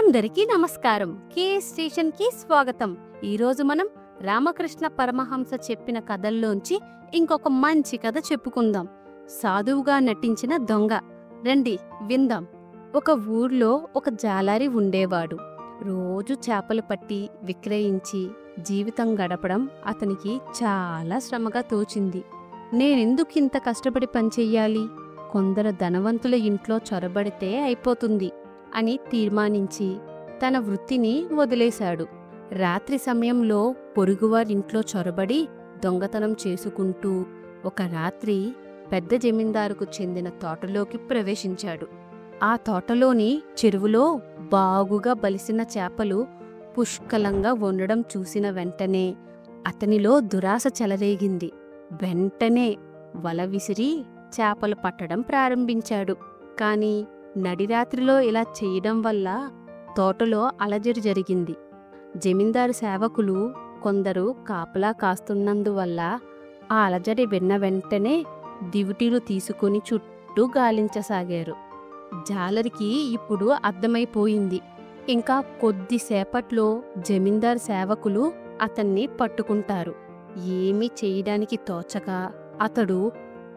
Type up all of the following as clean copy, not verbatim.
అందరికీ నమస్కారం. కే స్టేషన్ కి స్వాగతం. ఈరోజు మనం రామకృష్ణ పరమహంస చెప్పిన కథల్లోంచి ఇంకొక మంచి కథ చెప్పుకుందాం. సాధువుగా నటించిన దొంగ. రండి విందాం. ఒక ఊర్లో ఒక జాలారి ఉండేవాడు. రోజు చేపలు పట్టి విక్రయించి జీవితం గడపడం అతనికి చాలా శ్రమగా తోచింది. నేనెందుకింత కష్టపడి పనిచెయ్యాలి? కొందరు ధనవంతుల ఇంట్లో చొరబడితే అయిపోతుంది అని తీర్మానించి తన వృత్తిని వదిలేశాడు. రాత్రి సమయంలో పొరుగువారింట్లో చొరబడి దొంగతనం చేసుకుంటూ ఒక రాత్రి పెద్ద జమీందారుకు చెందిన తోటలోకి ప్రవేశించాడు. ఆ తోటలోని చెరువులో బాగుగా బలిసిన చేపలు పుష్కలంగా ఉండడం చూసిన వెంటనే అతనిలో దురాశ చెలరేగింది. వెంటనే వల విసిరి చేపలు పట్టడం ప్రారంభించాడు. కాని నడిరాత్రిలో ఇలా చేయడం వల్ల తోటలో అలజడి జరిగింది. జమీందారు సేవకులు కొందరు కాపలా కాస్తున్నందువల్ల ఆ అలజడి విన్న వెంటనే దివిటీలు తీసుకుని చుట్టూ గాలించసాగారు. జాలరికి ఇప్పుడు అర్థమైపోయింది. ఇంకా కొద్దిసేపట్లో జమీందారు సేవకులు అతన్ని పట్టుకుంటారు. ఏమీ చేయడానికి తోచక అతడు,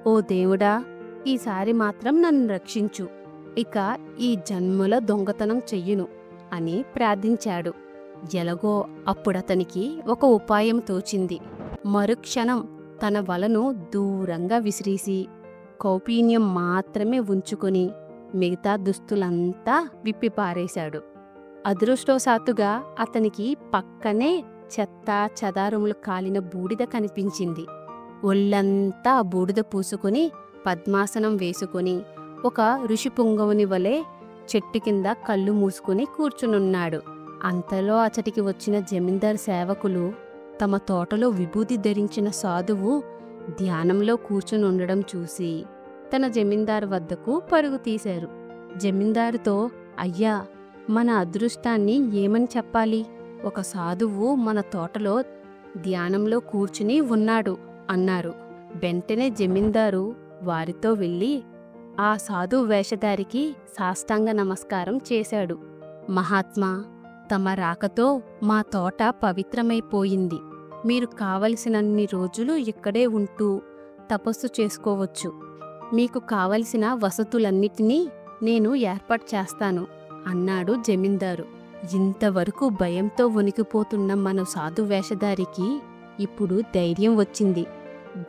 ఓ దేవుడా, ఈసారి మాత్రం నన్ను రక్షించు, ఇక ఈ జన్మలో దొంగతనం చెయ్యును అని ప్రార్థించాడు. ఎలాగో అప్పుడతనికి ఒక ఉపాయం తోచింది. మరుక్షణం తన వలను దూరంగా విసిరీసి కౌపీన్యం మాత్రమే ఉంచుకుని మిగతా దుస్తులంతా విప్పిపారేశాడు. అదృష్టవశాత్తుగా అతనికి పక్కనే చెత్త చెదారములు కాలిన బూడిద కనిపించింది. ఒళ్ళంతా బూడిద పూసుకుని పద్మాసనం వేసుకుని ఒక ఋషి పుంగవుని వలె చెట్టు కింద కళ్ళు మూసుకుని కూర్చునున్నాడు. అంతలో అచటికి వచ్చిన జమీందారు సేవకులు తమ తోటలో విభూతి ధరించిన సాధువు ధ్యానంలో కూర్చునుండడం చూసి తన జమీందారు వద్దకు పరుగు తీశారు. జమీందారుతో, అయ్యా, మన అదృష్టాన్ని ఏమని చెప్పాలి? ఒక సాధువు మన తోటలో ధ్యానంలో కూర్చుని ఉన్నాడు అన్నారు. వెంటనే జమీందారు వారితో వెళ్ళి ఆ సాధు వేషధారికి సాష్టాంగ నమస్కారం చేశాడు. మహాత్మా, తమ రాకతో మా తోట పవిత్రమైపోయింది. మీరు కావలసినన్ని రోజులు ఇక్కడే ఉంటూ తపస్సు చేసుకోవచ్చు. మీకు కావలసిన వసతులన్నిటినీ నేను ఏర్పాటు చేస్తాను అన్నాడు జమీందారు. ఇంతవరకు భయంతో వణికిపోతున్న మన సాధు వేషధారికి ఇప్పుడు ధైర్యం వచ్చింది.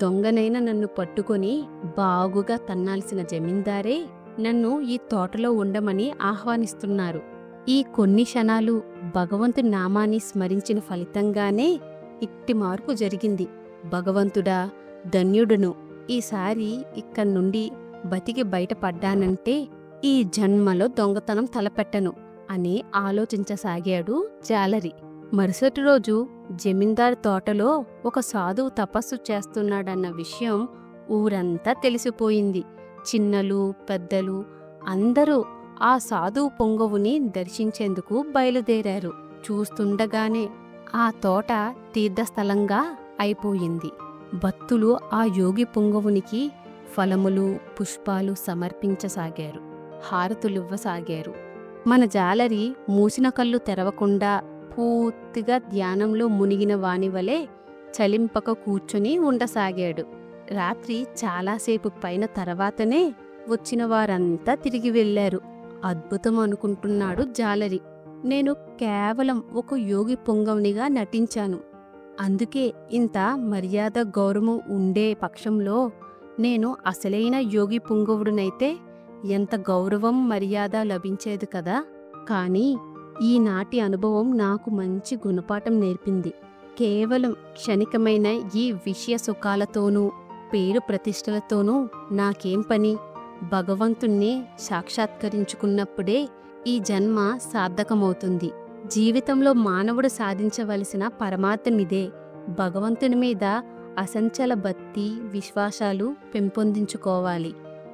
దొంగనైన నన్ను పట్టుకొని బాగుగా తన్నాల్సిన జమీందారే నన్ను ఈ తోటలో ఉండమని ఆహ్వానిస్తున్నారు. ఈ కొన్ని క్షణాలు భగవంతుని నామాన్ని స్మరించిన ఫలితంగానే ఇట్టి మార్పు జరిగింది. భగవంతుడా, ధన్యుడును. ఈసారి ఇక్కడి నుండి బతికి బయటపడ్డానంటే ఈ జన్మలో దొంగతనం తలపెట్టను అని ఆలోచించసాగాడు జాలరి. మరుసటి రోజు జమీందారు తోటలో ఒక సాధువు తపస్సు చేస్తున్నాడన్న విషయం ఊరంతా తెలిసిపోయింది. చిన్నలు పెద్దలు అందరూ ఆ సాధువు పొంగవుని దర్శించేందుకు బయలుదేరారు. చూస్తుండగానే ఆ తోట తీర్థస్థలంగా అయిపోయింది. భక్తులు ఆ యోగి పొంగవునికి ఫలములు పుష్పాలు సమర్పించసాగారు, హారతులివ్వసాగారు. మన జాలరి మూసిన కళ్ళు తెరవకుండా పూర్తిగా ధ్యానంలో మునిగిన వానివలే చలింపక కూర్చుని ఉండసాగాడు. రాత్రి చాలాసేపు పైన తర్వాతనే వచ్చిన వారంతా తిరిగి వెళ్లారు. అద్భుతం అనుకుంటున్నాడు జాలరి. నేను కేవలం ఒక యోగి పొంగవునిగా నటించాను. అందుకే ఇంత మర్యాద గౌరవం ఉండే పక్షంలో నేను అసలైన యోగి పుంగవుడునైతే ఎంత గౌరవం మర్యాద లభించేది కదా. కాని ఈనాటి అనుభవం నాకు మంచి గుణపాఠం నేర్పింది. కేవలం క్షణికమైన ఈ విషయ సుఖాలతోనూ పేరు ప్రతిష్టలతోనూ నాకేం పని? భగవంతుణ్ణి సాక్షాత్కరించుకున్నప్పుడే ఈ జన్మ సార్థకమవుతుంది. జీవితంలో మానవుడు సాధించవలసిన పరమార్థమిదే. భగవంతుని మీద అసంచల భక్తి విశ్వాసాలు పెంపొందించుకోవాలి.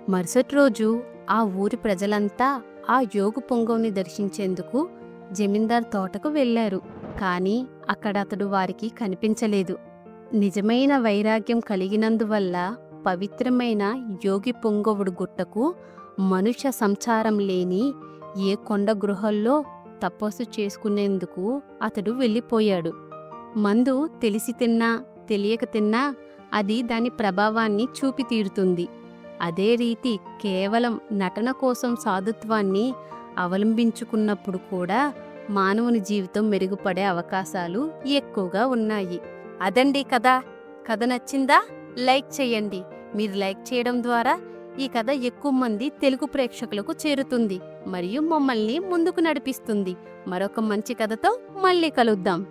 మరుసటి రోజు ఆ ఊరి ప్రజలంతా ఆ యోగు పొంగవుని దర్శించేందుకు జమీందార్ తోటకు వెళ్లారు. కాని అక్కడ అతడు వారికి కనిపించలేదు. నిజమైన వైరాగ్యం కలిగినందువల్ల పవిత్రమైన యోగి పొంగవుడు గుట్టకు మనుష్య సంచారం లేని ఏ కొండ గృహల్లో తపస్సు చేసుకునేందుకు అతడు వెళ్ళిపోయాడు. మందు తెలిసి తిన్నా తెలియక తిన్నా అది దాని ప్రభావాన్ని చూపి తీరుతుంది. అదే రీతి కేవలం నటన కోసం సాధుత్వాన్ని అవలంబించుకున్నప్పుడు కూడా మానవుని జీవితం మెరుగుపడే అవకాశాలు ఎక్కువగా ఉన్నాయి. అదండి కథ. కథ నచ్చిందా? లైక్ చేయండి. మీరు లైక్ చేయడం ద్వారా ఈ కథ ఎక్కువ మంది తెలుగు ప్రేక్షకులకు చేరుతుంది మరియు మమ్మల్ని ముందుకు నడిపిస్తుంది. మరొక మంచి కథతో మళ్ళీ కలుద్దాం.